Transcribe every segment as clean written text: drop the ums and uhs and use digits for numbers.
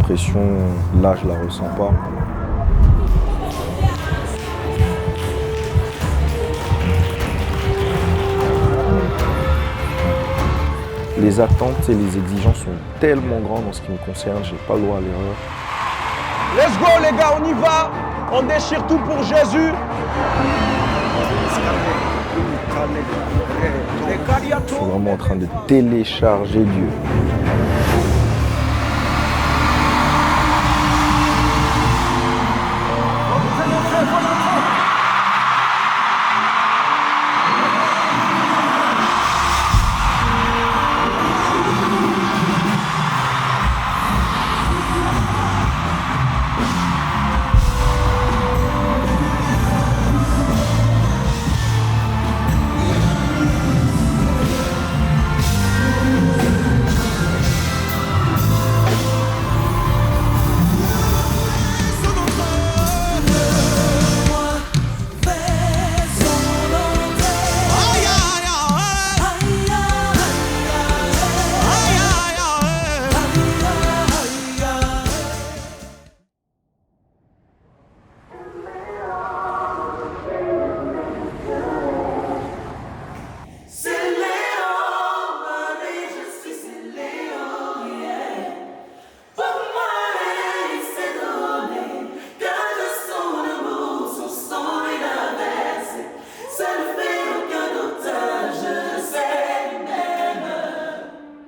pression, là, je la ressens pas. Les attentes et les exigences sont tellement grandes en ce qui me concerne, j'ai pas le droit à l'erreur. Let's go les gars, on y va. On déchire tout pour Jésus. Je suis vraiment en train de télécharger Dieu.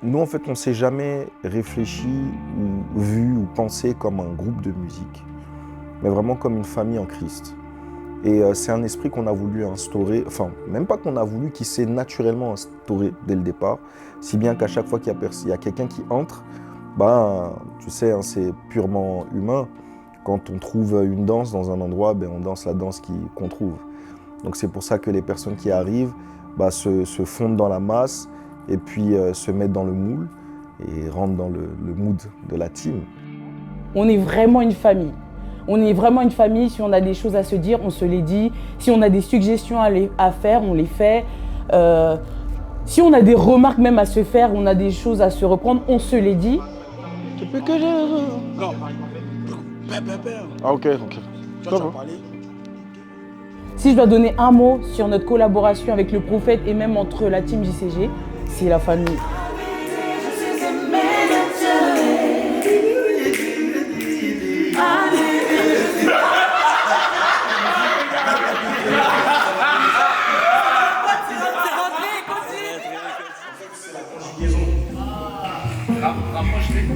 Nous, en fait, on ne s'est jamais réfléchi ou vu ou pensé comme un groupe de musique, mais vraiment comme une famille en Christ. Et c'est un esprit qu'on a voulu instaurer, enfin, même pas qu'on a voulu, qui s'est naturellement instauré dès le départ, si bien qu'à chaque fois qu'il y a quelqu'un qui entre, ben, tu sais, hein, c'est purement humain. Quand on trouve une danse dans un endroit, ben, on danse la danse qu'on trouve. Donc c'est pour ça que les personnes qui arrivent ben, se fondent dans la masse, et puis se mettre dans le moule et rentre dans le mood de la team. On est vraiment une famille. On est vraiment une famille. Si on a des choses à se dire, on se les dit. Si on a des suggestions à faire, on les fait. Si on a des remarques même à se faire, on a des choses à se reprendre, on se les dit. Tu peux que je... Non. Ah ok. Si je dois donner un mot sur notre collaboration avec le prophète et même entre la team JCG, c'est la famille.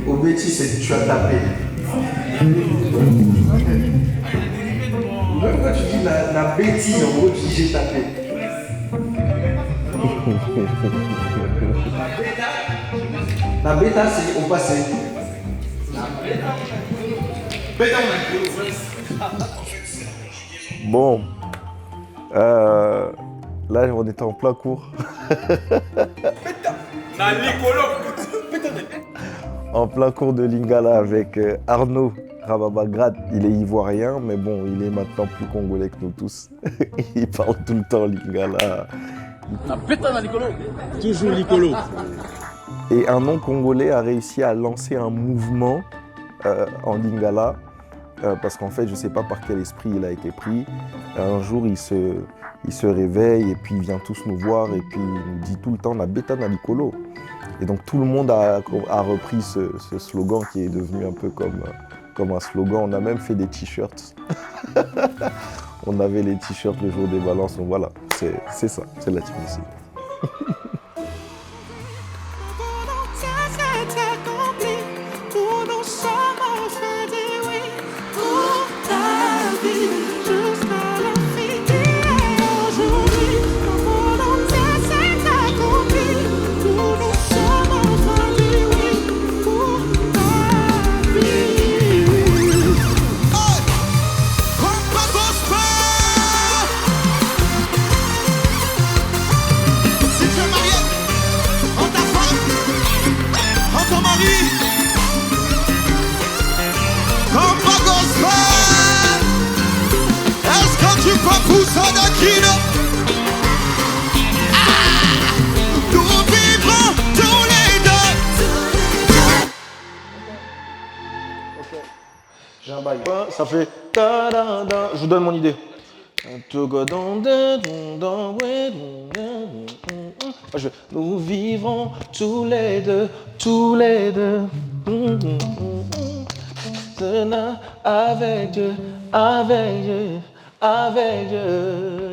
Au bêtis, c'est que tu as tapé. Même quand tu dis la bêtise, en gros, tu dis j'ai tapé. La bêta, c'est au passé. Bon, là on était en plein cours. En plein cours de Lingala avec Arnaud Rababagrad. Il est ivoirien, mais bon, il est maintenant plus congolais que nous tous. Il parle tout le temps Lingala. Toujours Licolo. Et un non-congolais a réussi à lancer un mouvement en Lingala, parce qu'en fait, je ne sais pas par quel esprit il a été pris. Un jour, il se réveille et puis il vient tous nous voir et puis il nous dit tout le temps « Na beta na Licolo ». Et donc tout le monde a repris ce slogan qui est devenu un peu comme un slogan. On a même fait des t-shirts. On avait les t-shirts le jour des balances. Donc voilà, c'est ça, c'est la team ici. Si je Ça fait ta-da-da. Je vous donne mon idée. Nous vivrons tous les deux. Avec Dieu,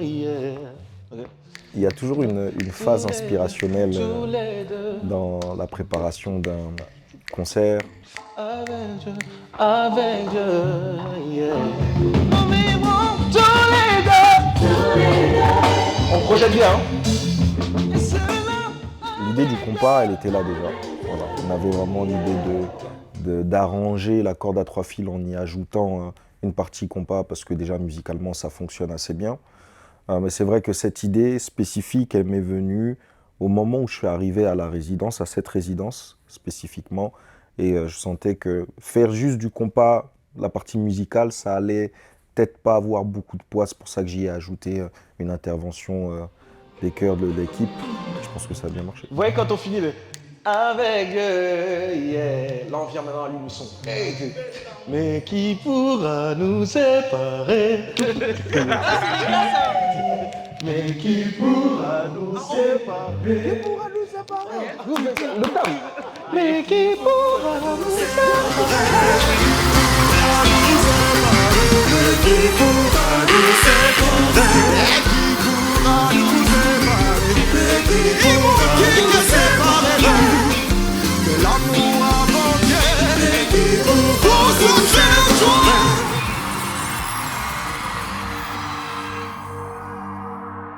yeah. Okay. Il y a toujours une phase inspirationnelle dans la préparation d'un concert. Avec Dieu, yeah. Nous vivrons tous les deux. On projette bien, hein. L'idée du compas, elle était là déjà. Voilà. On avait vraiment l'idée d'arranger la corde à 3 fils en y ajoutant une partie compas parce que déjà musicalement ça fonctionne assez bien. Mais c'est vrai que cette idée spécifique, elle m'est venue au moment où je suis arrivé à la résidence, à cette résidence spécifiquement. Et je sentais que faire juste du compas, la partie musicale, ça allait peut-être pas avoir beaucoup de poids. C'est pour ça que j'y ai ajouté une intervention des chœurs de l'équipe. Je pense que ça a bien marché. Vous voyez quand on finit le avec yeah. Là on vient maintenant à l'unisson. Mais qui pourra nous séparer? Mais qui pourra nous séparer? Qui pourra nous séparer? L'octave. Mais qui pourra nous séparer? Mais qui pourra nous séparer?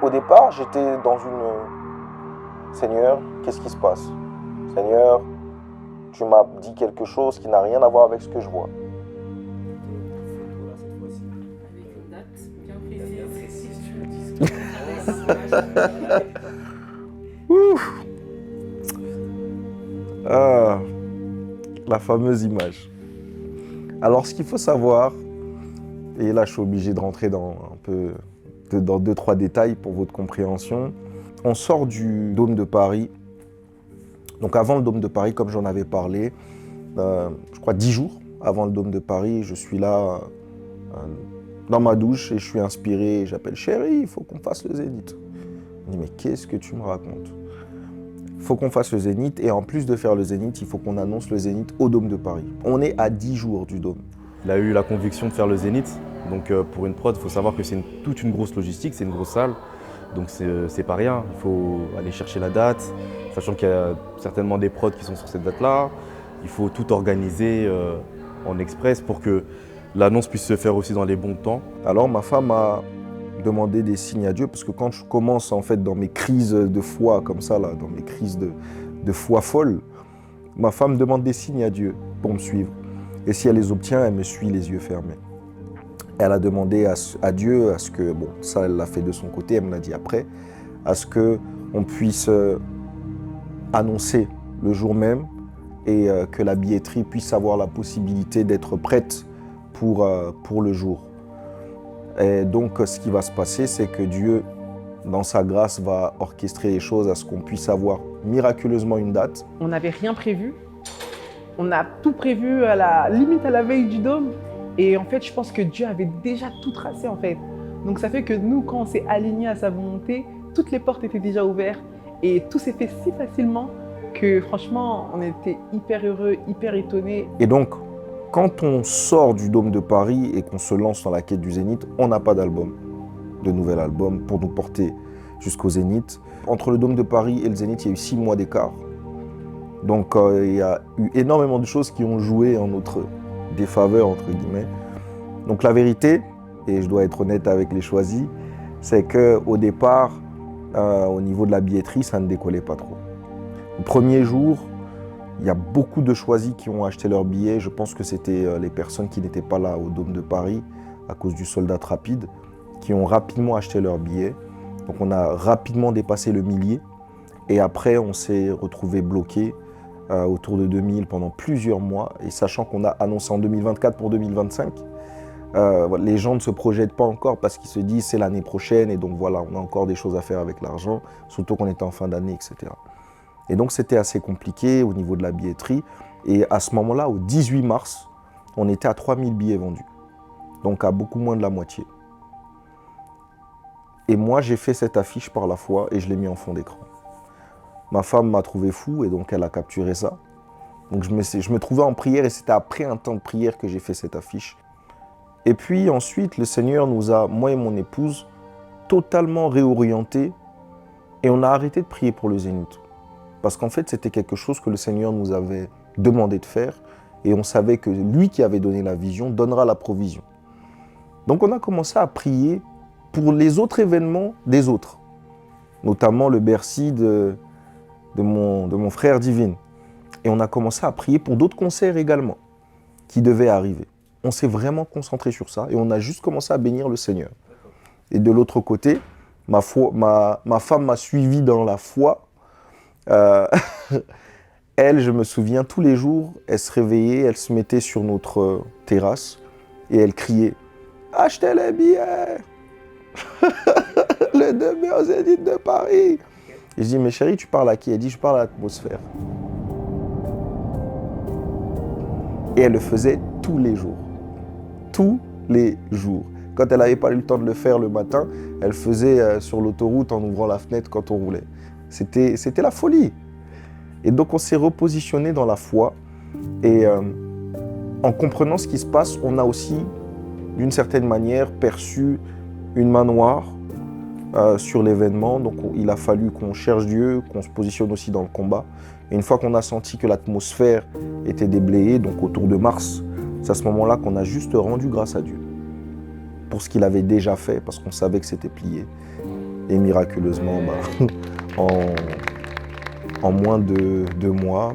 Au départ, j'étais dans une... Seigneur, qu'est-ce qui se passe? Seigneur, tu m'as dit quelque chose qui n'a rien à voir avec ce que je vois. Ouf. Ah, la fameuse image. Alors, ce qu'il faut savoir, et là je suis obligé de rentrer dans un peu dans 2-3 détails pour votre compréhension. On sort du Dôme de Paris. Donc avant le Dôme de Paris, comme j'en avais parlé, je crois 10 jours avant le Dôme de Paris, je suis là dans ma douche et je suis inspiré. J'appelle chérie, il faut qu'on fasse le Zénith. Il me dit mais qu'est-ce que tu me racontes? Il faut qu'on fasse le Zénith et en plus de faire le Zénith, il faut qu'on annonce le Zénith au Dôme de Paris. On est à 10 jours du Dôme. Il a eu la conviction de faire le Zénith. Donc pour une prod, il faut savoir que c'est toute une grosse logistique, c'est une grosse salle. Donc c'est pas rien, il faut aller chercher la date, sachant qu'il y a certainement des prods qui sont sur cette date-là. Il faut tout organiser en express pour que l'annonce puisse se faire aussi dans les bons temps. Alors ma femme m'a demandé des signes à Dieu, parce que quand je commence en fait dans mes crises de foi comme ça, là, dans mes crises de foi folle, ma femme demande des signes à Dieu pour me suivre. Et si elle les obtient, elle me suit les yeux fermés. Elle a demandé à Dieu, à ce que, bon, ça elle l'a fait de son côté, elle me l'a dit après, à ce qu'on puisse annoncer le jour même et que la billetterie puisse avoir la possibilité d'être prête pour le jour. Et donc ce qui va se passer, c'est que Dieu, dans sa grâce, va orchestrer les choses à ce qu'on puisse avoir miraculeusement une date. On n'avait rien prévu. On a tout prévu limite à la veille du Dôme. Et en fait, je pense que Dieu avait déjà tout tracé en fait. Donc ça fait que nous, quand on s'est alignés à sa volonté, toutes les portes étaient déjà ouvertes et tout s'est fait si facilement que franchement, on était hyper heureux, hyper étonnés. Et donc, quand on sort du Dôme de Paris et qu'on se lance dans la quête du Zénith, on n'a pas d'album, de nouvel album pour nous porter jusqu'au Zénith. Entre le Dôme de Paris et le Zénith, il y a eu 6 mois d'écart. Donc il y a eu énormément de choses qui ont joué en notre défaveur, entre guillemets. Donc la vérité, et je dois être honnête avec les choisis, c'est qu'au départ, au niveau de la billetterie, ça ne décollait pas trop. Le premier jour, il y a beaucoup de choisis qui ont acheté leurs billets. Je pense que c'était les personnes qui n'étaient pas là au Dôme de Paris à cause du sold out rapide, qui ont rapidement acheté leurs billets. Donc on a rapidement dépassé le millier. Et après, on s'est retrouvé bloqué autour de 2000 pendant plusieurs mois. Et sachant qu'on a annoncé en 2024 pour 2025, les gens ne se projettent pas encore parce qu'ils se disent c'est l'année prochaine et donc voilà, on a encore des choses à faire avec l'argent, surtout qu'on était en fin d'année, etc. Et donc c'était assez compliqué au niveau de la billetterie. Et à ce moment-là, au 18 mars, on était à 3000 billets vendus. donc à beaucoup moins de la moitié. Et moi, j'ai fait cette affiche par la foi et je l'ai mis en fond d'écran. Ma femme m'a trouvé fou et donc elle a capturé ça. Donc je me trouvais en prière et c'était après un temps de prière que j'ai fait cette affiche. Et puis ensuite, le Seigneur nous a, moi et mon épouse, totalement réorientés et on a arrêté de prier pour le Zénith. Parce qu'en fait, c'était quelque chose que le Seigneur nous avait demandé de faire et on savait que lui qui avait donné la vision donnera la provision. Donc on a commencé à prier pour les autres événements des autres, notamment le Bercy de mon frère Divine. Et on a commencé à prier pour d'autres concerts également qui devaient arriver. On s'est vraiment concentré sur ça et on a juste commencé à bénir le Seigneur. Et de l'autre côté, ma femme m'a suivi dans la foi. Elle, je me souviens, tous les jours, elle se réveillait, elle se mettait sur notre terrasse et elle criait « Achetez les billets le 2 mai au Zénith de Paris !» Et je dis « Mais chérie, tu parles à qui ?» Elle dit « Je parle à l'atmosphère. » Et elle le faisait tous les jours. Tous les jours. Quand elle n'avait pas eu le temps de le faire le matin, elle faisait sur l'autoroute en ouvrant la fenêtre quand on roulait. C'était la folie. Et donc on s'est repositionné dans la foi. Et en comprenant ce qui se passe, on a aussi, d'une certaine manière, perçu une main noire sur l'événement. Donc il a fallu qu'on cherche Dieu, qu'on se positionne aussi dans le combat. Et une fois qu'on a senti que l'atmosphère était déblayée, donc autour de mars, c'est à ce moment-là qu'on a juste rendu grâce à Dieu pour ce qu'il avait déjà fait, parce qu'on savait que c'était plié. Et miraculeusement, en moins de 2 mois,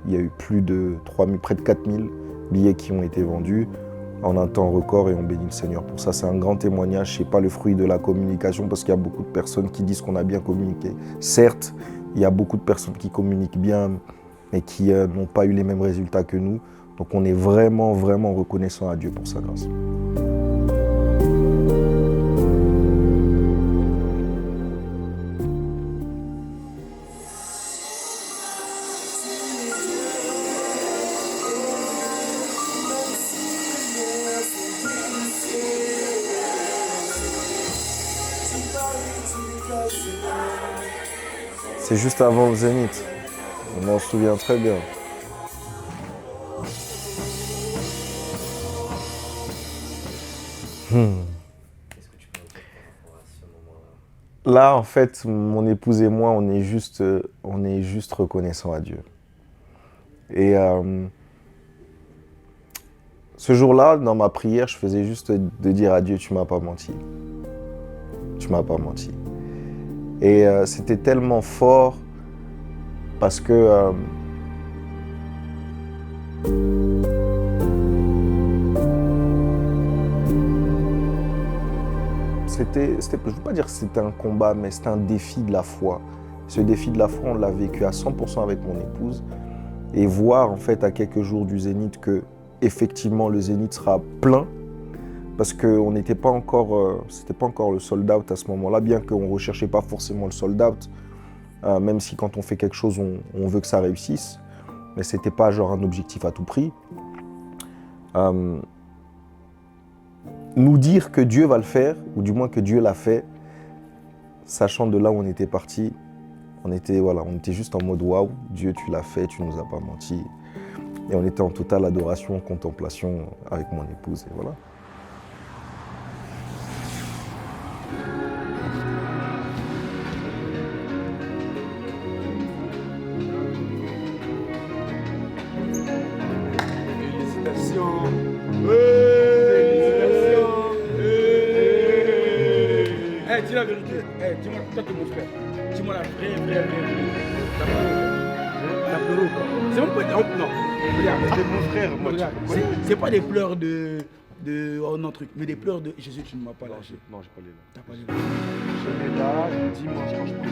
il y a eu plus de 3000, près de 4000 billets qui ont été vendus en un temps record et on bénit le Seigneur pour ça. C'est un grand témoignage, ce n'est pas le fruit de la communication parce qu'il y a beaucoup de personnes qui disent qu'on a bien communiqué. Certes, il y a beaucoup de personnes qui communiquent bien mais qui n'ont pas eu les mêmes résultats que nous. Donc on est vraiment, vraiment reconnaissant à Dieu pour sa grâce. C'est juste avant le Zénith. On m'en souvient très bien. Là, en fait, mon épouse et moi, on est juste reconnaissants à Dieu. Et ce jour-là, dans ma prière, je faisais juste de dire à Dieu, tu m'as pas menti. Tu m'as pas menti. Et c'était tellement fort parce que je ne veux pas dire que c'était un combat, mais c'était un défi de la foi. Ce défi de la foi, on l'a vécu à 100% avec mon épouse. Et voir en fait à quelques jours du Zénith que effectivement le Zénith sera plein, parce qu'on n'était pas encore, c'était pas encore le sold out à ce moment-là, bien qu'on ne recherchait pas forcément le sold out, même si quand on fait quelque chose, on veut que ça réussisse, mais ce n'était pas genre un objectif à tout prix. Nous dire que Dieu va le faire, ou du moins que Dieu l'a fait, sachant de là où on était parti, on était juste en mode waouh, Dieu tu l'as fait, tu nous as pas menti. Et on était en totale adoration, contemplation avec mon épouse, et voilà. Félicitations. Dis la vérité. Dis-moi, toi t'es mon frère. Dis-moi la vraie. T'as pleuré ou pas? C'est même pas... Non. Regarde, T'es mon frère, moi. regarde. C'est pas des pleurs de... Oh non, truc. Mais des pleurs de... Jésus, tu ne m'as pas lâché. Non, j'ai pas les larmes. T'as pas les larmes. Je l'ai là, dimanche quand je prie.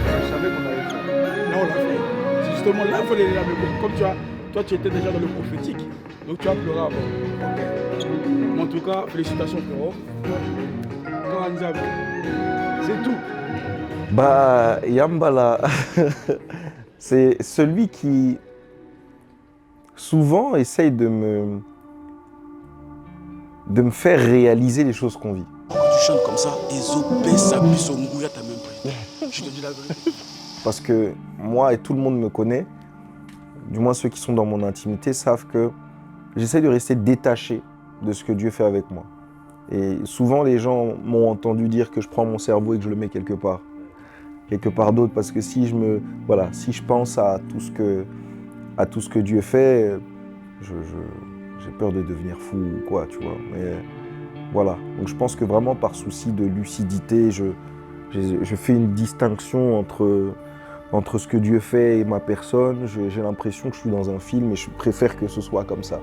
Je savais qu'on allait le faire. Là, on l'a fait. C'est justement là, il faut les larmes. Comme tu as... Toi, tu étais déjà dans le prophétique. Donc, tu as pleuré avant. Mais en tout cas, félicitations, frérot. C'est tout. Yambala, c'est celui qui souvent essaye de de me faire réaliser les choses qu'on vit. Quand tu chantes comme ça, Ezo ça puisse au Mouya, t'as même pris. Je te dis la vérité. Parce que moi et tout le monde me connaît, du moins ceux qui sont dans mon intimité savent que j'essaie de rester détaché de ce que Dieu fait avec moi. Et souvent les gens m'ont entendu dire que je prends mon cerveau et que je le mets quelque part d'autre, parce que si je pense à tout ce que Dieu fait, j'ai peur de devenir fou ou quoi, tu vois. Mais voilà, donc je pense que vraiment par souci de lucidité, je fais une distinction entre ce que Dieu fait et ma personne. J'ai l'impression que je suis dans un film et je préfère que ce soit comme ça.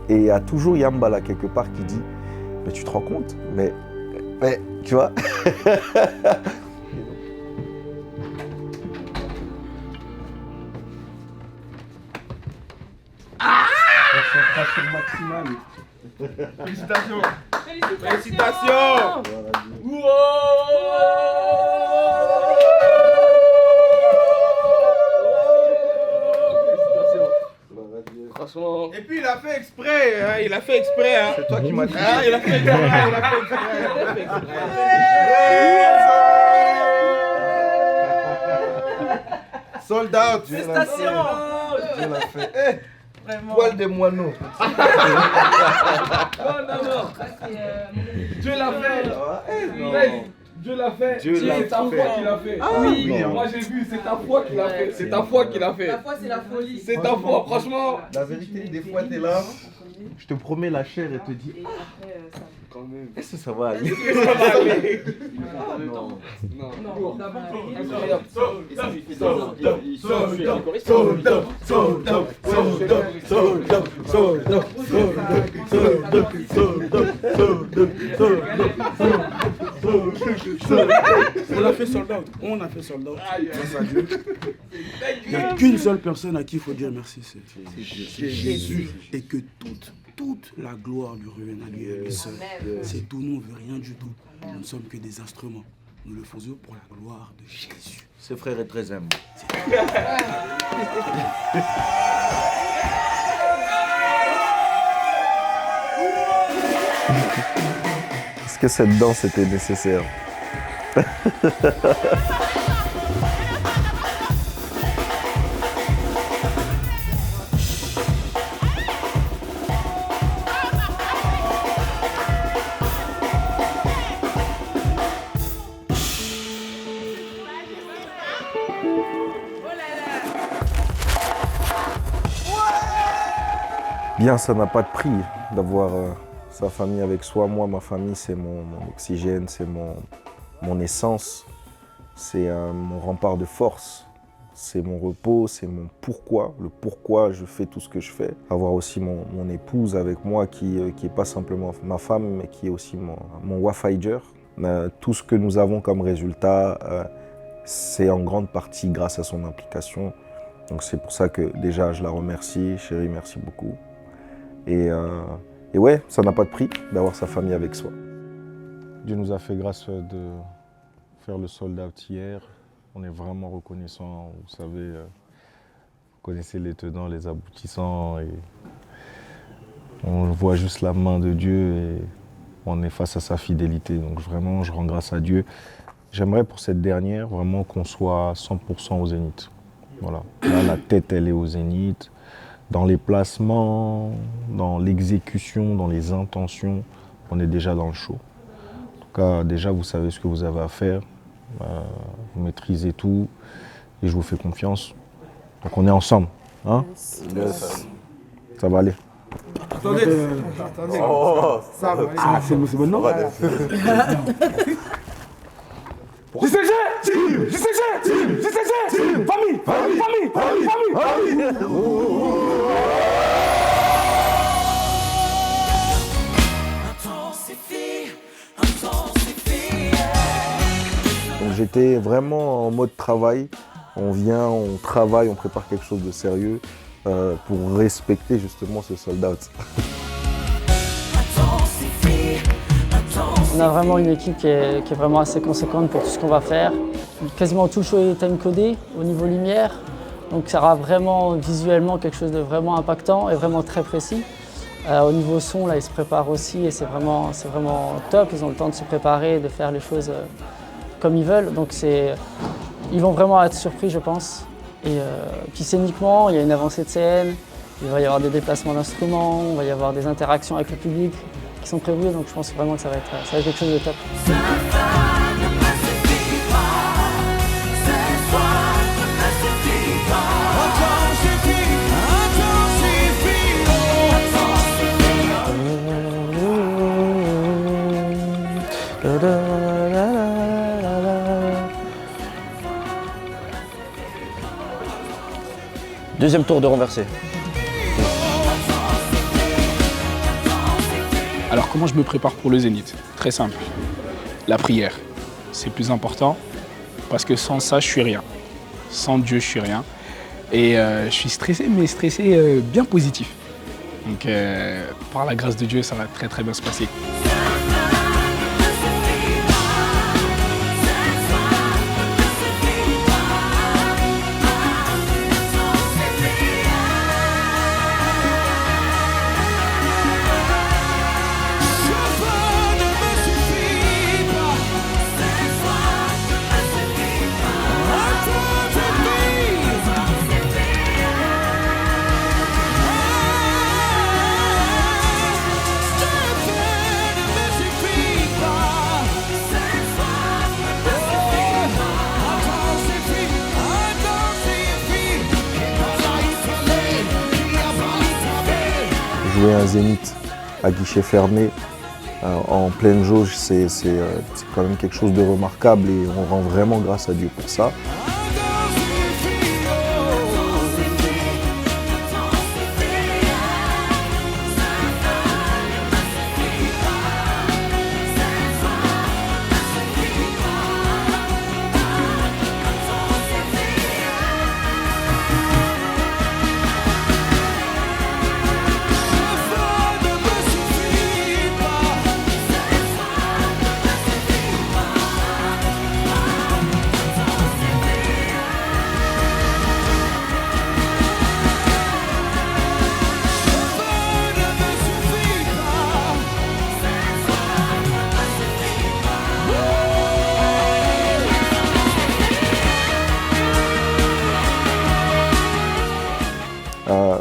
Et il y a toujours Yambala quelque part qui dit « Mais tu te rends compte ? Mais tu vois ?» Concentration maximale. Félicitations. Félicitations. Franchement. Et puis il a fait exprès, hein, il a fait exprès. Hein. C'est toi qui m'as dit. Ah, il a fait exprès, il a fait exprès. Sold out. Félicitations. Dieu l'a fait. Poil des moineaux. Non. Dieu l'a fait. Dieu l'a fait. C'est ta foi qui l'a fait. Oui. Moi j'ai vu, c'est ta foi qui l'a fait. C'est ta foi qui l'a fait. La foi, c'est la folie. C'est ta foi, franchement. La vérité, des fois, t'es là, je te promets la chair et te dis, Quand même. est-ce que ça va aller? Ça va aller. Non, d'abord, Incroyable. On a fait sold out. On a fait sold out. Grâce à Dieu. Il n'y a qu'une seule personne à qui il faut dire merci, c'est Jésus. Et que toute la gloire lui revienne à lui seul. C'est tout, nous on ne veut rien du tout. Nous ne sommes que des instruments. Nous le faisons pour la gloire de Jésus. Ce frère est très humble. Est-ce que cette danse était nécessaire? Bien, ça n'a pas de prix d'avoir sa famille avec soi. Moi, ma famille, c'est mon oxygène, c'est mon essence, c'est mon rempart de force, c'est mon repos, c'est mon pourquoi, le pourquoi je fais tout ce que je fais. Avoir aussi mon épouse avec moi qui n'est pas simplement ma femme, mais qui est aussi mon wafiger. Tout ce que nous avons comme résultat, c'est en grande partie grâce à son implication. Donc c'est pour ça que déjà je la remercie, chérie, merci beaucoup. Et ouais, ça n'a pas de prix d'avoir sa famille avec soi. Dieu nous a fait grâce de faire le sold out hier. On est vraiment reconnaissant. Vous savez, vous connaissez les tenants, les aboutissants. Et on voit juste la main de Dieu et on est face à sa fidélité. Donc vraiment, je rends grâce à Dieu. J'aimerais pour cette dernière vraiment qu'on soit 100% au Zénith. Voilà. Là, la tête, elle est au Zénith. Dans les placements, dans l'exécution, dans les intentions, on est déjà dans le show. En tout cas, déjà, vous savez ce que vous avez à faire. Vous maîtrisez tout et je vous fais confiance. Donc on est ensemble. Hein? Yes. Ça va aller. Attendez. Oh, ça va aller. C'est bon, non? Donc j'étais vraiment en mode travail. On vient, on travaille, on prépare quelque chose de sérieux pour respecter justement ce sold out. On a vraiment une équipe qui est vraiment assez conséquente pour tout ce qu'on va faire. Quasiment tout show est time-codé au niveau lumière, donc ça aura vraiment visuellement quelque chose de vraiment impactant et vraiment très précis. Au niveau son, là, ils se préparent aussi et c'est vraiment top. Ils ont le temps de se préparer, de faire les choses comme ils veulent. Donc ils vont vraiment être surpris, je pense. Et puis scéniquement, il y a une avancée de scène, il va y avoir des déplacements d'instruments, il va y avoir des interactions avec le public qui sont prévues. Donc je pense vraiment que ça va être quelque chose de top. Deuxième tour de renversé. Alors comment je me prépare pour le Zénith? Très simple. La prière, c'est plus important parce que sans ça, je suis rien. Sans Dieu, je suis rien. Et je suis stressé, mais stressé bien positif. Donc par la grâce de Dieu, ça va très très bien se passer. Jouer un Zénith à guichet fermé, en pleine jauge, c'est quand même quelque chose de remarquable et on rend vraiment grâce à Dieu pour ça.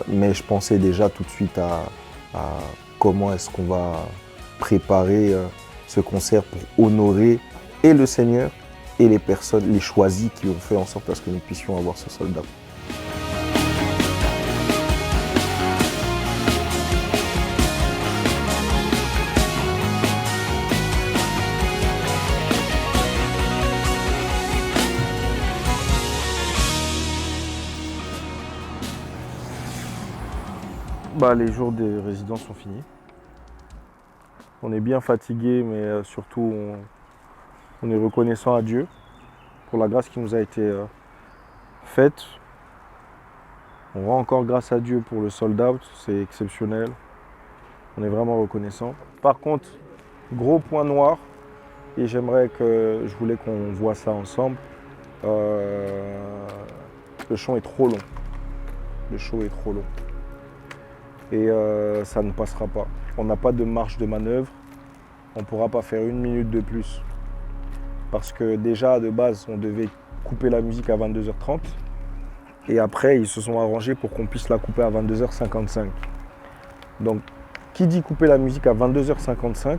Mais je pensais déjà tout de suite à comment est-ce qu'on va préparer ce concert pour honorer et le Seigneur et les personnes, les choisis qui ont fait en sorte à ce que nous puissions avoir ce soldat. Les jours de résidence sont finis. On est bien fatigué, mais surtout on est reconnaissant à Dieu pour la grâce qui nous a été faite. On rend encore grâce à Dieu pour le sold out, c'est exceptionnel. On est vraiment reconnaissant. Par contre, gros point noir, et je voulais qu'on voit ça ensemble. Le show est trop long. Le show est trop long. Et ça ne passera pas. On n'a pas de marge de manœuvre, on ne pourra pas faire une minute de plus. Parce que déjà, de base, on devait couper la musique à 22h30. Et après, ils se sont arrangés pour qu'on puisse la couper à 22h55. Donc, qui dit couper la musique à 22h55,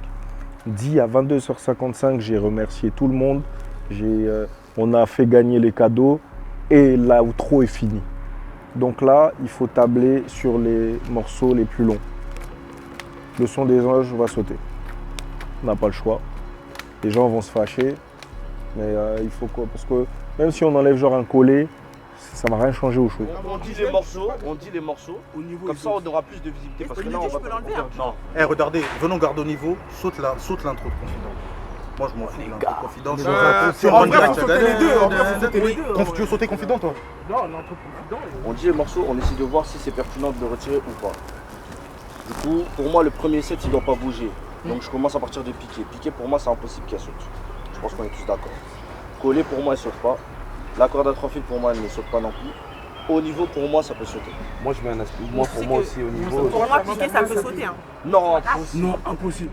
dit à 22h55, j'ai remercié tout le monde, on a fait gagner les cadeaux et l'outro est fini. Donc là, il faut tabler sur les morceaux les plus longs. Le son des anges va sauter. On n'a pas le choix. Les gens vont se fâcher. Mais il faut quoi? Parce que même si on enlève genre un collet, ça ne va rien changer au show. On dit les morceaux. Comme ça, on aura plus de visibilité. Parce que là, on va pas l'enlever. Non. Regardez, venons garder au niveau. Saute l'intro de confident. Moi, je m'en fous de l'intro de confident. En vrai, vous sautez les deux. Tu veux sauter confident, toi? Non, l'intro confident. On dit les morceaux, on essaie de voir si c'est pertinent de le retirer ou pas. Du coup, pour moi, le premier set, il ne doit pas bouger. Donc, je commence à partir de piqué. Piqué, pour moi, c'est impossible qu'elle saute. Je pense qu'on est tous d'accord. Coller, pour moi, elle ne saute pas. La corde à 3 fils, pour moi, elle ne saute pas non plus. Au niveau, pour moi, ça peut sauter. Moi, je mets un aspect. Moi, pour moi aussi, au niveau. Pour moi, piqué, ça peut sauter. Hein. Non, impossible. Non, impossible.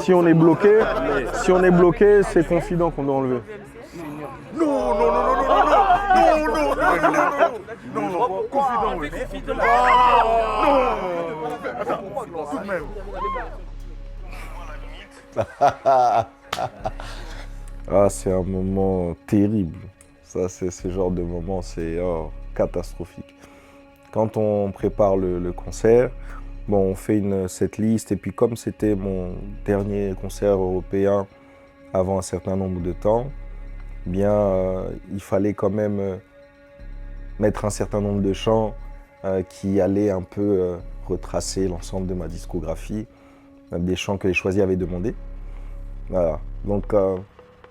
Si on est bloqué, c'est confident qu'on doit enlever. Non, confident, oui. Attends, tout de même. Ah, c'est un moment terrible. Ça, c'est ce genre de moment, c'est catastrophique. Quand on prépare le concert, bon, on fait une setlist et puis comme c'était mon dernier concert européen avant un certain nombre de temps, bien, il fallait quand même mettre un certain nombre de chants qui allaient un peu retracer l'ensemble de ma discographie, des chants que les choisis avaient demandé. Voilà. Donc,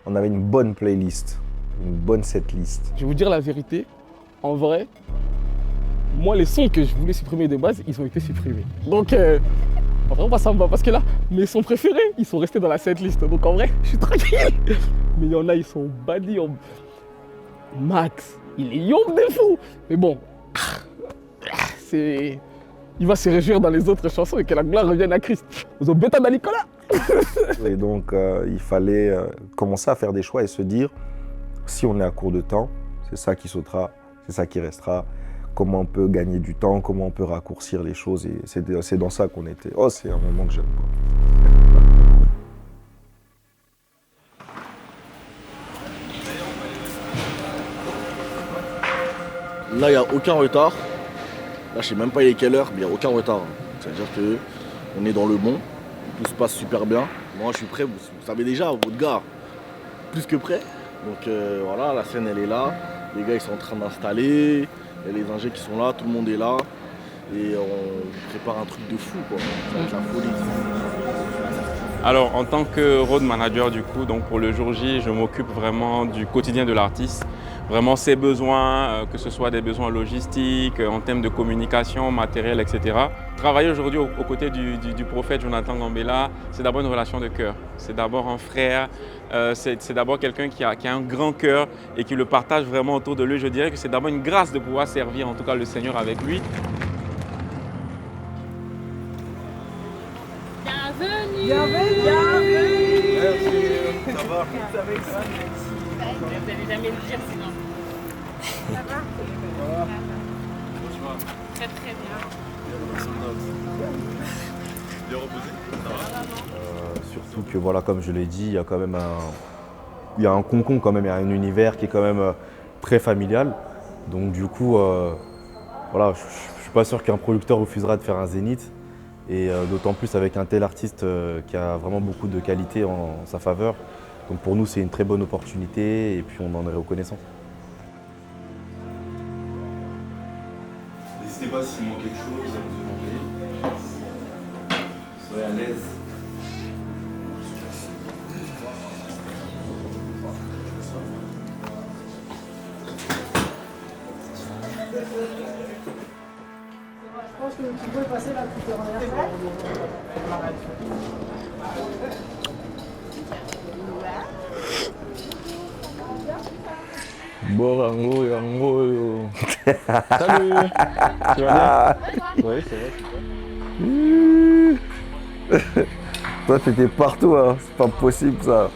on avait une bonne playlist, une bonne setlist. Je vais vous dire la vérité, en vrai, moi les sons que je voulais supprimer de base, ils ont été supprimés. Donc, en vrai, moi ça me va parce que là, mes sons préférés, ils sont restés dans la setlist. Donc en vrai, je suis tranquille. Mais il y en a, ils sont bannis. Max, il est yombe de fou. Mais bon, il va se réjouir dans les autres chansons et que la gloire revienne à Christ. Vous avez bêta Nicolas. Et donc, il fallait commencer à faire des choix et se dire, si on est à court de temps, c'est ça qui sautera, c'est ça qui restera. Comment on peut gagner du temps, comment on peut raccourcir les choses. Et c'est dans ça qu'on était. Oh, c'est un moment que j'aime pas. Là, il n'y a aucun retard. Là, je sais même pas il est quelle heure, mais il n'y a aucun retard. C'est-à-dire qu'on est dans le bon, tout se passe super bien. Moi, je suis prêt, vous savez déjà, votre gars, plus que prêt. Donc voilà, la scène, elle est là. Les gars, ils sont en train d'installer. Il y a les ingés qui sont là, tout le monde est là. Et on prépare un truc de fou, quoi. Ça va être la folie. Alors, en tant que road manager, du coup, donc pour le jour J, je m'occupe vraiment du quotidien de l'artiste. Vraiment ses besoins, que ce soit des besoins logistiques, en termes de communication, matériel, etc. Travailler aujourd'hui aux côtés du prophète Jonathan Gambella, c'est d'abord une relation de cœur. C'est d'abord un frère, c'est d'abord quelqu'un qui a un grand cœur et qui le partage vraiment autour de lui. Je dirais que c'est d'abord une grâce de pouvoir servir en tout cas le Seigneur avec lui. Bienvenue. Merci. Ça va? Vous n'allez jamais le dire sinon. Ça va? Très très bien. Bien reposé? Ça va? Surtout que voilà, comme je l'ai dit, il y a quand même un concon quand même, il y a un univers qui est quand même très familial. Donc du coup, voilà, je suis pas sûr qu'un producteur refusera de faire un zénith. Et d'autant plus avec un tel artiste qui a vraiment beaucoup de qualité en sa faveur. Donc pour nous, c'est une très bonne opportunité et puis on en est reconnaissant. N'hésitez pas s'il manque quelque chose, à nous demander. Soyez à l'aise. Je pense que tu peux passer là, tu peux revenir. Bon, Rango. Salut. Tu vas bien? Oui, c'est vrai. Toi, t'étais partout, hein. C'est pas possible, ça.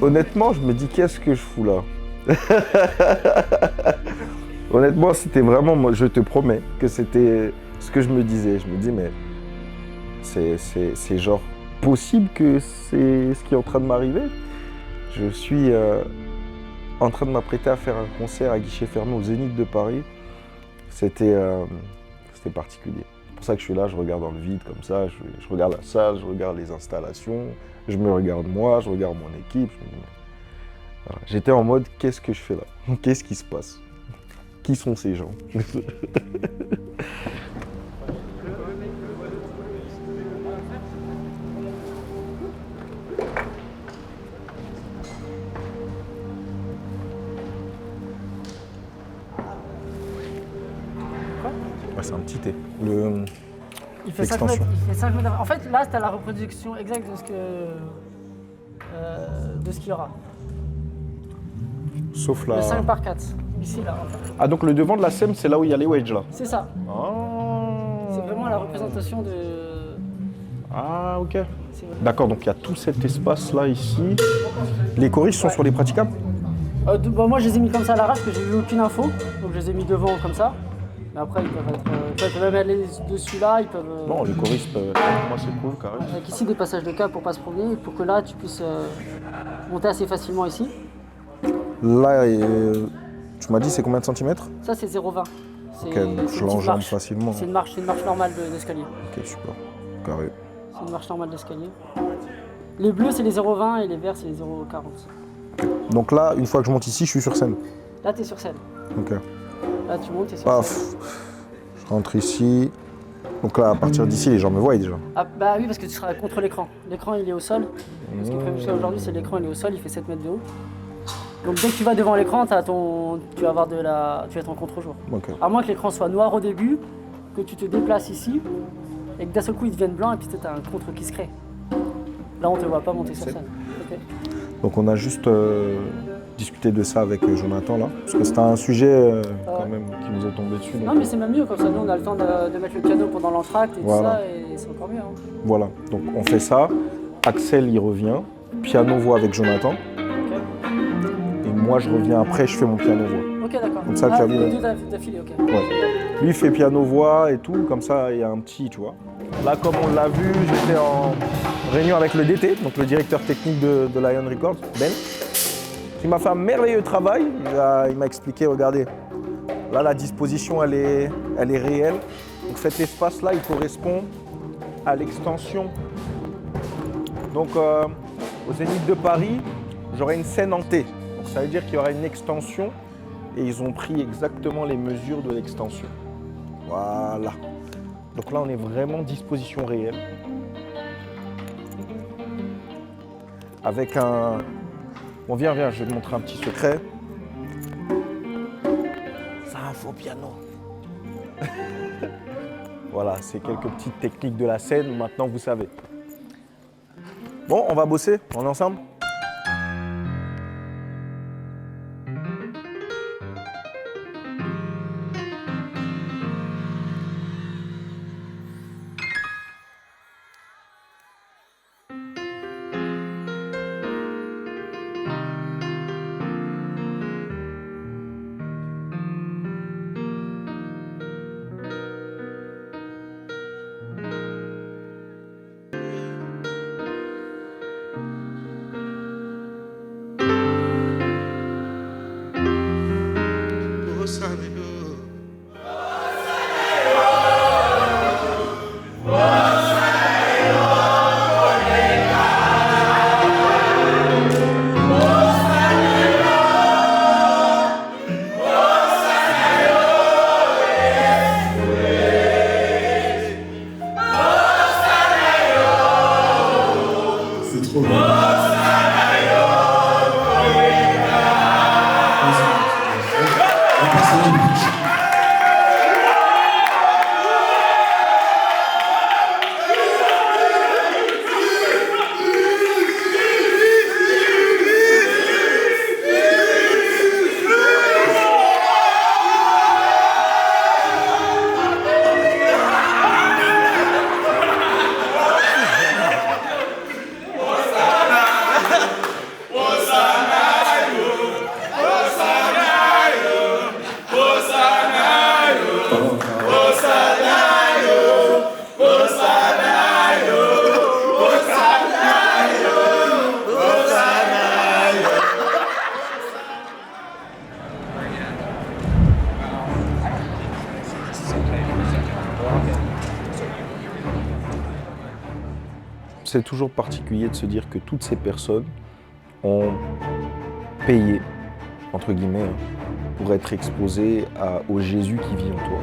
Honnêtement, je me dis, qu'est-ce que je fous là? Honnêtement, c'était vraiment, moi, je te promets que c'était ce que je me disais. Je me dis, mais c'est genre possible que c'est ce qui est en train de m'arriver? Je suis en train de m'apprêter à faire un concert à guichet fermé au Zénith de Paris. C'était particulier. C'est pour ça que je suis là, je regarde dans le vide comme ça, je regarde la salle, je regarde les installations, je me regarde moi, je regarde mon équipe. Voilà. J'étais en mode, qu'est-ce que je fais là? Qu'est-ce qui se passe? Qui sont ces gens? C'est un petit thé. Il fait 5 mètres. l'extension. Il fait 5 mètres. En fait, là, tu as la reproduction exacte de ce qu'il y aura. Sauf la... Le 5 par 4. Ici, là. Ah, donc le devant de la SEM, c'est là où il y a les wedges, là. C'est ça. C'est vraiment la représentation de... Ah, ok. D'accord, donc il y a tout cet espace-là, ici. Les choristes sont sur les praticables? Moi, je les ai mis comme ça à l'arrache, parce que j'ai eu aucune info. Donc, je les ai mis devant, comme ça. Mais après, ils peuvent même aller dessus là, ils peuvent... Bon, les choristes peuvent... Moi, c'est cool, carrément. Avec ici des passages de câbles pour pas se promener, pour que là, tu puisses monter assez facilement ici. Là, tu m'as dit c'est combien de centimètres? Ça, c'est 0,20. Ok, donc je l'enjambe facilement. C'est une marche normale d'escalier. Ok, super. Carré. C'est une marche normale d'escalier. Les bleus, c'est les 0,20 et les verts, c'est les 0,40. Donc là, une fois que je monte ici, je suis sur scène. Là, t'es sur scène. Ok. Là, tu montes, t'es sur scène. Je rentre ici. Donc là, à partir d'ici, les gens me voient déjà. Ah, bah oui, parce que tu seras contre l'écran. L'écran, il est au sol. Ce qui est prévu jusqu'à aujourd'hui, c'est l'écran, il est au sol, il fait 7 mètres de haut. Donc dès que tu vas devant l'écran, tu vas avoir tu vas être en contre-jour. Okay. À moins que l'écran soit noir au début, que tu te déplaces ici, et que d'un seul coup il devienne blanc, et puis tu as un contre qui se crée. Là, on ne te voit pas monter sur scène. Okay. Donc on a juste discuté de ça avec Jonathan là, parce que c'était un sujet quand même qui nous est tombé dessus. Non mais c'est même mieux, comme ça nous on a le temps de mettre le piano pendant l'entracte et voilà. tout ça, et c'est encore mieux. Hein. Voilà, donc on fait ça, Axel il revient, piano-voix avec Jonathan. Moi, je reviens après, je fais mon piano-voix. Ok, d'accord. Comme ça, les deux d'affilée, ok. Ouais. Lui, il fait piano-voix et tout, comme ça, il y a un petit, tu vois. Là, comme on l'a vu, j'étais en réunion avec le DT, donc le directeur technique de Lion Records, Ben. Il m'a fait un merveilleux travail. Il m'a expliqué, regardez, là, la disposition, elle est réelle. Donc cet espace-là, il correspond à l'extension. Donc, au Zénith de Paris, j'aurai une scène en T. Ça veut dire qu'il y aura une extension et ils ont pris exactement les mesures de l'extension. Voilà. Donc là, on est vraiment disposition réelle. Avec un... Bon, viens, je vais te montrer un petit secret. C'est un faux piano. Voilà, c'est quelques petites techniques de la scène. Maintenant, vous savez. Bon, on va bosser. On est ensemble ? C'est toujours particulier de se dire que toutes ces personnes ont payé, entre guillemets, pour être exposées au Jésus qui vit en toi.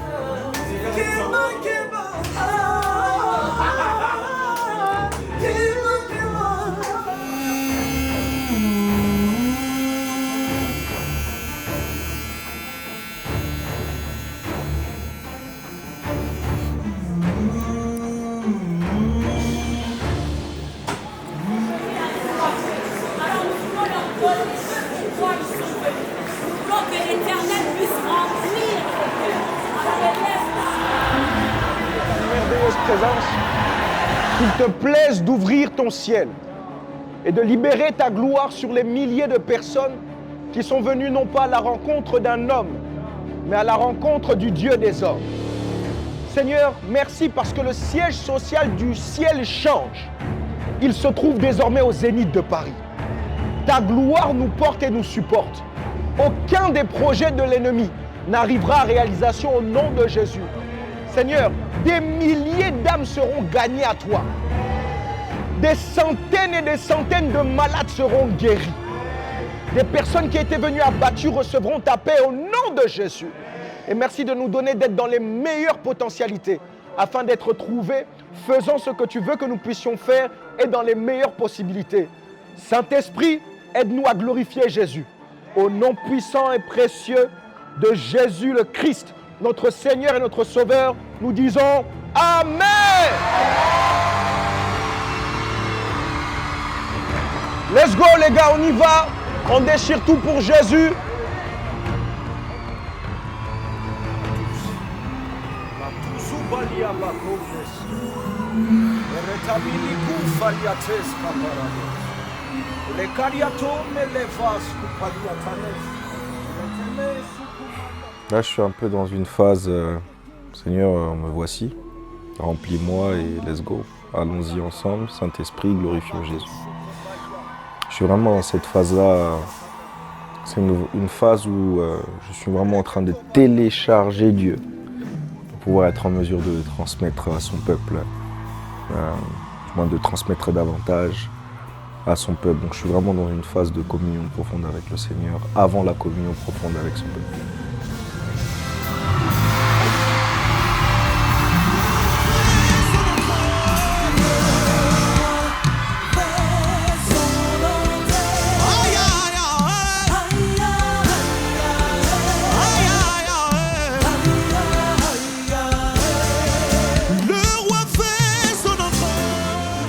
présence, qu'il te plaise d'ouvrir ton ciel et de libérer ta gloire sur les milliers de personnes qui sont venues non pas à la rencontre d'un homme, mais à la rencontre du Dieu des hommes. Seigneur, merci parce que le siège social du ciel change. Il se trouve désormais au Zénith de Paris. Ta gloire nous porte et nous supporte. Aucun des projets de l'ennemi n'arrivera à réalisation au nom de Jésus. Seigneur, des milliers d'âmes seront gagnées à toi. Des centaines et des centaines de malades seront guéris. Des personnes qui étaient venues abattues recevront ta paix au nom de Jésus. Et merci de nous donner d'être dans les meilleures potentialités afin d'être trouvés, faisant ce que tu veux que nous puissions faire et dans les meilleures possibilités. Saint-Esprit, aide-nous à glorifier Jésus. Au nom puissant et précieux de Jésus le Christ, notre Seigneur et notre Sauveur, nous disons Amen. Let's go les gars, on y va. On déchire tout pour Jésus. Là, je suis un peu dans une phase, Seigneur, me voici, remplis-moi et let's go. Allons-y ensemble, Saint-Esprit, glorifions Jésus. Je suis vraiment dans cette phase-là. C'est une phase où je suis vraiment en train de télécharger Dieu pour pouvoir être en mesure de transmettre à son peuple, de transmettre davantage à son peuple. Donc je suis vraiment dans une phase de communion profonde avec le Seigneur, avant la communion profonde avec son peuple.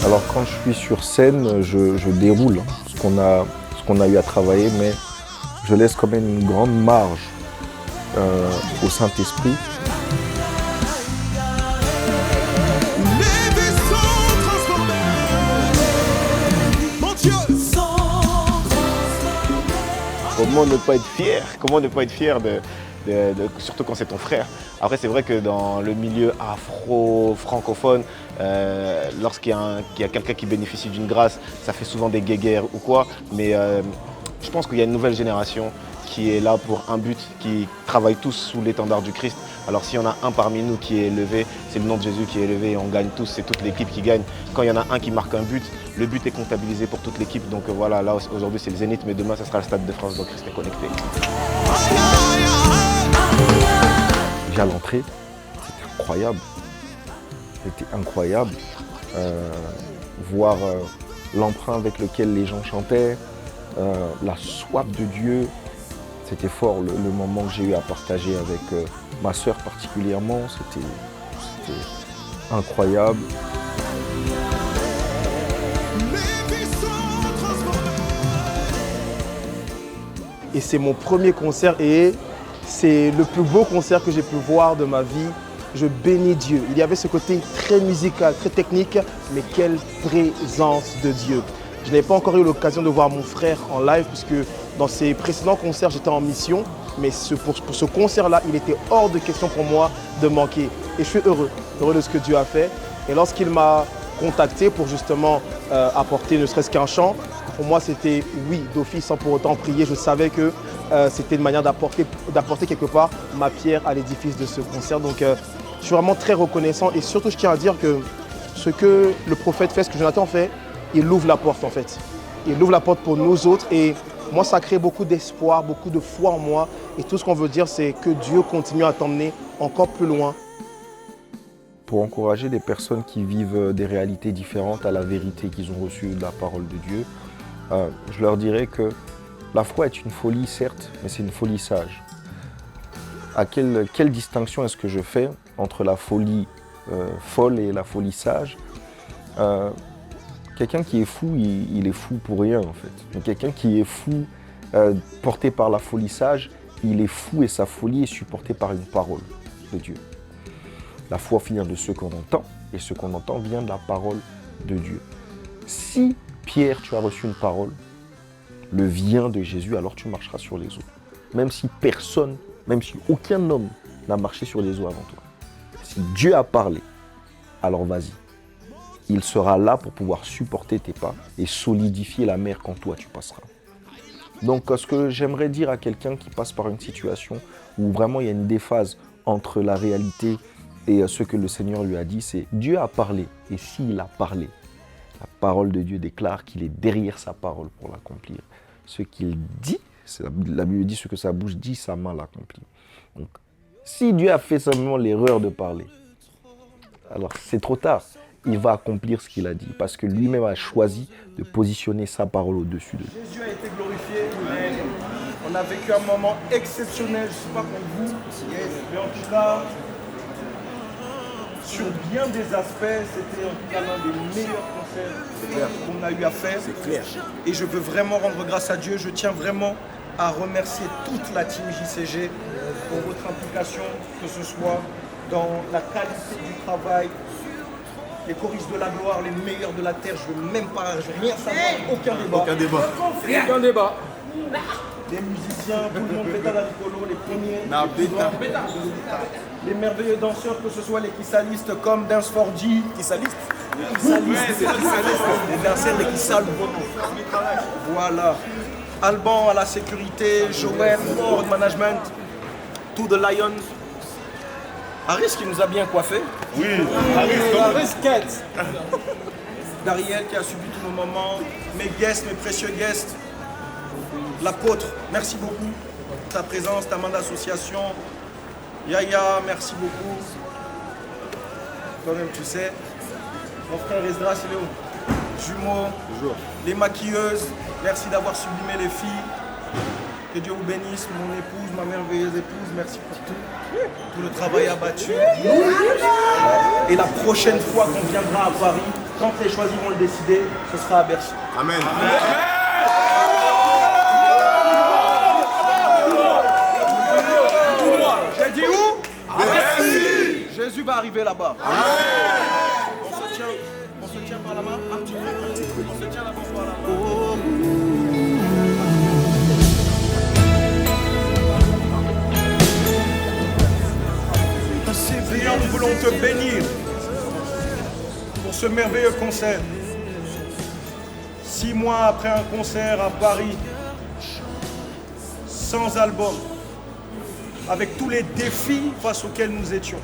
Alors quand je suis sur scène, je déroule ce qu'on a eu à travailler, mais je laisse quand même une grande marge au Saint-Esprit. Comment ne pas être fier? Comment ne pas être fier surtout quand c'est ton frère. Après, c'est vrai que dans le milieu afro-francophone, lorsqu'il y a quelqu'un qui bénéficie d'une grâce, ça fait souvent des guéguerres ou quoi. Mais je pense qu'il y a une nouvelle génération qui est là pour un but, qui travaille tous sous l'étendard du Christ. Alors s'il y en a un parmi nous qui est élevé, c'est le nom de Jésus qui est élevé et on gagne tous, c'est toute l'équipe qui gagne. Quand il y en a un qui marque un but, le but est comptabilisé pour toute l'équipe. Donc voilà, là aujourd'hui c'est le Zénith, mais demain ça sera le Stade de France, donc restez connectés. Déjà à l'entrée, c'était incroyable. C'était incroyable. Voir l'emprunt avec lequel les gens chantaient, la soif de Dieu. C'était fort le moment que j'ai eu à partager avec ma sœur particulièrement. C'était incroyable. Et c'est mon premier concert et c'est le plus beau concert que j'ai pu voir de ma vie. Je bénis Dieu. Il y avait ce côté très musical, très technique, mais quelle présence de Dieu. Je n'avais pas encore eu l'occasion de voir mon frère en live puisque dans ses précédents concerts, j'étais en mission. Mais pour ce concert-là, il était hors de question pour moi de manquer. Et je suis heureux de ce que Dieu a fait. Et lorsqu'il m'a contacté pour justement apporter ne serait-ce qu'un chant, pour moi, c'était oui, d'office, sans pour autant prier. Je savais que c'était une manière d'apporter quelque part ma pierre à l'édifice de ce concert. Donc, je suis vraiment très reconnaissant. Et surtout, je tiens à dire que ce que le prophète fait, ce que Jonathan fait, il ouvre la porte en fait. Il ouvre la porte pour nous autres. Et moi, ça crée beaucoup d'espoir, beaucoup de foi en moi. Et tout ce qu'on veut dire, c'est que Dieu continue à t'emmener encore plus loin. Pour encourager des personnes qui vivent des réalités différentes à la vérité qu'ils ont reçue de la parole de Dieu, je leur dirais que la foi est une folie, certes, mais c'est une folie sage. Quelle distinction est-ce que je fais entre la folie folle et la folie sage? Quelqu'un qui est fou, il est fou pour rien en fait. Mais quelqu'un qui est fou, porté par la folie sage, il est fou et sa folie est supportée par une parole de Dieu. La foi vient de ce qu'on entend, et ce qu'on entend vient de la parole de Dieu. Si, Pierre, tu as reçu une parole, le vient de Jésus, alors tu marcheras sur les eaux. Même si personne, même si aucun homme n'a marché sur les eaux avant toi. Si Dieu a parlé, alors vas-y. Il sera là pour pouvoir supporter tes pas et solidifier la mer quand toi tu passeras. Donc ce que j'aimerais dire à quelqu'un qui passe par une situation où vraiment il y a une déphase entre la réalité et ce que le Seigneur lui a dit, c'est Dieu a parlé. Et s'il a parlé, la parole de Dieu déclare qu'il est derrière sa parole pour l'accomplir. Ce qu'il dit, la Bible dit ce que sa bouche dit, sa main l'accomplit. Donc, si Dieu a fait simplement l'erreur de parler, alors c'est trop tard. Il va accomplir ce qu'il a dit parce que lui-même a choisi de positionner sa parole au-dessus de lui. Jésus a été glorifié. On a vécu un moment exceptionnel, je ne sais pas pour vous, mais en tout cas, sur bien des aspects, c'était en tout cas l'un des meilleurs concerts qu'on a eu à faire. C'est clair. Et je veux vraiment rendre grâce à Dieu. Je tiens vraiment à remercier toute la team JCG pour votre implication, que ce soit dans la qualité du travail, les choristes de la gloire, les meilleurs de la terre. Je veux même pas, je veux rien savoir, aucun débat. Aucun débat. Aucun débat. Les musiciens, tout le monde, Beta Laricolo, les premiers. Les merveilleux danseurs, que ce soit les kissalistes comme Dance 4G. Kissalistes. Les danseurs, les kissal. Voilà. Alban à la sécurité, Joël, au management, To The Lion. Harris qui nous a bien coiffé. Oui, Harris Kett. Dariel qui a subi tous nos moments. Mes guests, mes précieux guests. L'apôtre, merci beaucoup pour ta présence, ta main d'association. Yaya, merci beaucoup. Toi-même, tu sais. Mon frère Esdras, il est où? Jumeaux. Bonjour. Les maquilleuses, merci d'avoir sublimé les filles. Que Dieu vous bénisse, mon épouse, ma merveilleuse épouse, merci pour tout. Tout le travail abattu. Et la prochaine fois qu'on viendra à Paris, quand les choisis vont le décider, ce sera à Bercy. Amen. J'ai dit où? Bercy. Jésus va arriver là-bas. On se tient par la main. Un petit peu. On se tient là-bas par la main. Seigneur, nous voulons te bénir pour ce merveilleux concert. 6 mois après un concert à Paris, sans album, avec tous les défis face auxquels nous étions,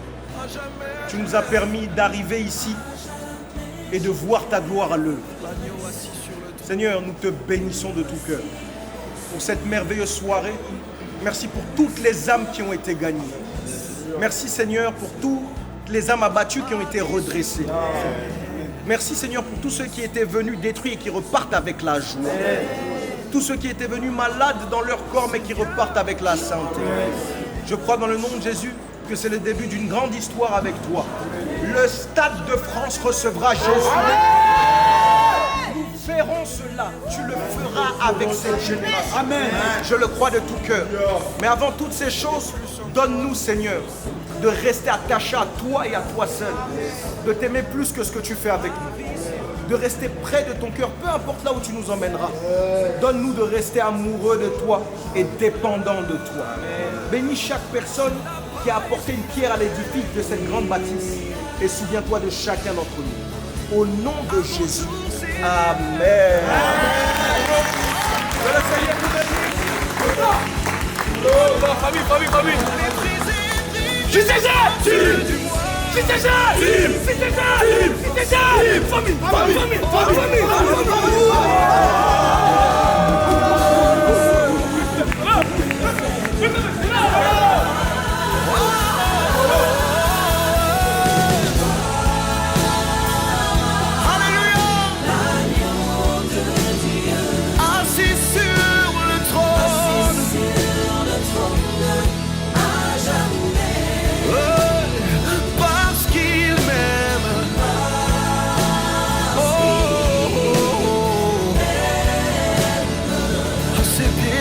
tu nous as permis d'arriver ici et de voir ta gloire à l'œuvre. Seigneur, nous te bénissons de tout cœur pour cette merveilleuse soirée. Merci pour toutes les âmes qui ont été gagnées. Merci Seigneur pour toutes les âmes abattues qui ont été redressées. Merci Seigneur pour tous ceux qui étaient venus détruits et qui repartent avec la joie. Tous ceux qui étaient venus malades dans leur corps mais qui repartent avec la santé. Je crois dans le nom de Jésus que c'est le début d'une grande histoire avec toi. Le Stade de France recevra Jésus. Nous verrons cela. Tu le feras avec cette génération. Amen. Je le crois de tout cœur. Mais avant toutes ces choses, donne-nous, Seigneur, de rester attaché à toi et à toi seul. De t'aimer plus que ce que tu fais avec nous. De rester près de ton cœur, peu importe là où tu nous emmèneras. Donne-nous de rester amoureux de toi et dépendant de toi. Bénis chaque personne qui a apporté une pierre à l'édifice de cette grande bâtisse. Et souviens-toi de chacun d'entre nous. Au nom de Jésus. Amen. Que le Seigneur vous bénisse. Famille. JCG!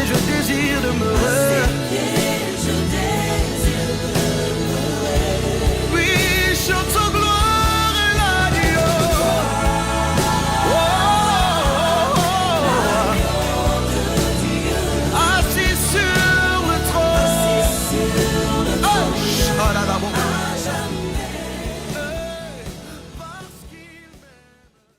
Je désire de me